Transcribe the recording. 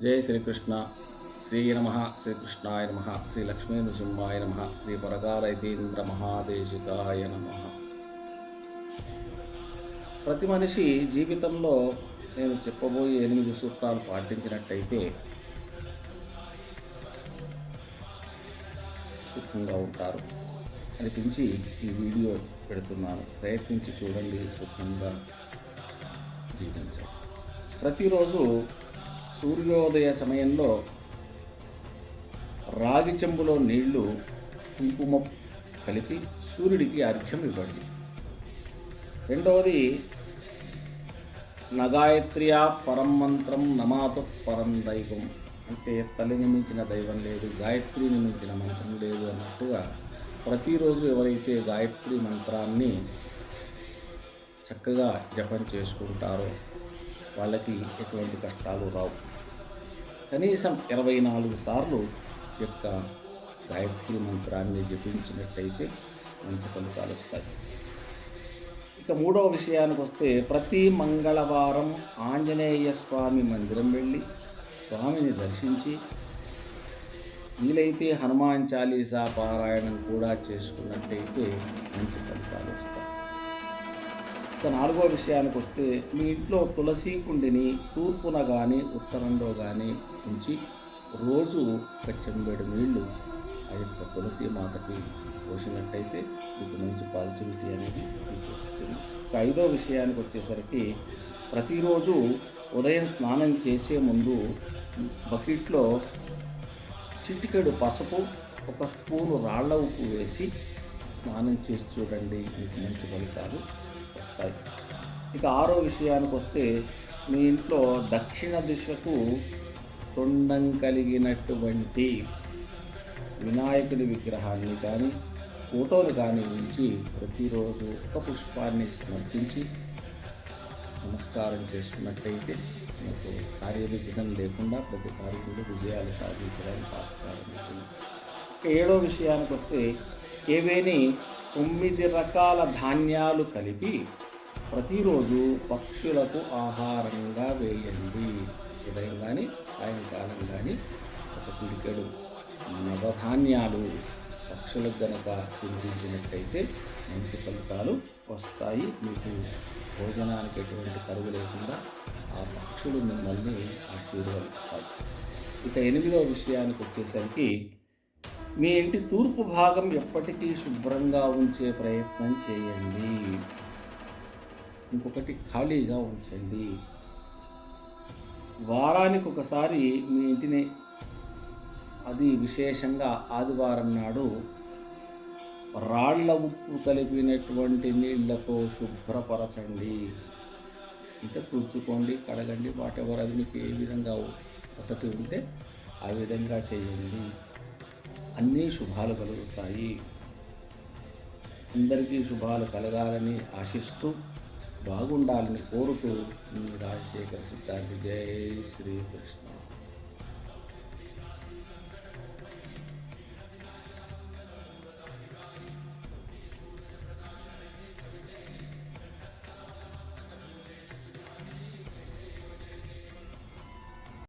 జై శ్రీకృష్ణ. శ్రీ నమ శ్రీకృష్ణాయ నమ, శ్రీ లక్ష్మీ నృసింహాయ నమ, శ్రీ పరకాలైతీంద్ర మహాదేశికాయ నమ. ప్రతి మనిషి జీవితంలో నేను చెప్పబోయే 8 సూత్రాలు పాటించినట్టయితే సుఖంగా ఉంటారు అనిపించి ఈ వీడియో పెడుతున్నాను. ప్రయత్నించి చూడండి, సుఖంగా జీవించండి. ప్రతిరోజు సూర్యోదయ సమయంలో రాగి చెంబులో నీళ్లు కుంకుమ కలిపి సూర్యుడికి అర్ఘ్యం ఇవ్వండి. రెండవది, నగాయత్ర్యా పరం మంత్రం నమాతు పరం దైవం, అంటే తల్లిని మించిన దైవం లేదు, గాయత్రిని మించిన మంత్రం లేదు అన్నట్టుగా ప్రతిరోజు ఎవరైతే గాయత్రి మంత్రాన్ని చక్కగా జపం చేసుకుంటారో వాళ్ళకి ఎటువంటి కష్టాలు రావు. కనీసం 24 సార్లు యొక్క గాయత్రి మంత్రాన్ని జపించినట్టయితే మంచి ఫలితాలు వస్తాయి. ఇక మూడవ విషయానికి వస్తే, ప్రతి మంగళవారం ఆంజనేయ స్వామి మందిరం వెళ్ళి స్వామిని దర్శించి వీలైతే హనుమాన్ చాలీసా పారాయణం కూడా చేసుకున్నట్టయితే మంచి ఫలితాలు వస్తాయి. ఇక నాలుగో విషయానికి వస్తే, మీ ఇంట్లో తులసి కుండిని తూర్పున కానీ ఉత్తరంలో కానీ ఉంచి రోజు ఒక చెంబెడు నీళ్లు ఆ యొక్క తులసి మాతకి పోసినట్టయితే మీకు మంచి పాజిటివిటీ అనేది మీకు వస్తుంది. ఇక ఐదో విషయానికి వచ్చేసరికి, ప్రతిరోజు ఉదయం స్నానం చేసే ముందు బకెట్లో చిటికెడు పసుపు, 1 స్పూను రాళ్ల ఉప్పు వేసి స్నానం చేసి చూడండి, మీకు మంచి ఫలితాలు వస్తాయి. ఇక ఆరో విషయానికి వస్తే, మీ ఇంట్లో దక్షిణ దిశకు తొండం కలిగినటువంటి వినాయకుడి విగ్రహాన్ని కానీ ఫోటోని కానీ ఉంచి ప్రతిరోజు ఒక పుష్పాన్ని సమర్పించి నమస్కారం చేసుకున్నట్టయితే మనకు కార్యవిఘ్నం లేకుండా ప్రతి కార్యంలో విజయాలు సాధించడానికి ఆస్కారం ఉంటుంది. ఏడో విషయానికి వస్తే, ఏవేని 9 రకాల ధాన్యాలు కలిపి ప్రతిరోజు పక్షులకు ఆహారంగా వేయండి. ఉదయం కానీ సాయంకాలం కానీ ఒక పిడికెడు నవధాన్యాలు పక్షులకు గనక తినిపించినట్టయితే మంచి ఫలితాలు వస్తాయి. మీకు భోజనానికి ఎటువంటి కరువు లేకుండా ఆ పక్షులు మిమ్మల్ని ఆశీర్వదిస్తాయి. ఇక 8వ విషయానికి వచ్చేసరికి, మీ ఇంటి తూర్పు భాగం ఎప్పటికీ శుభ్రంగా ఉంచే ప్రయత్నం చేయండి. ఇంకొకటి, ఖాళీగా ఉంచండి. వారానికి ఒకసారి మీ ఇంటిని, అది విశేషంగా ఆదివారం నాడు, రాళ్ల ఉప్పు కలిపినటువంటి నీళ్లతో శుభ్రపరచండి. అంటే తుడుచుకోండి, కడగండి, వాటెవర్ అది మీకు ఏ విధంగా వసతి ఉంటే ఆ విధంగా చేయండి. అన్నీ శుభాలు కలుగుతాయి. అందరికీ శుభాలు కలగాలని ఆశిస్తూ, బాగుండాలని కోరుతూ, మీ రాజశేఖర సిద్ధాంతి. జై శ్రీకృష్ణ.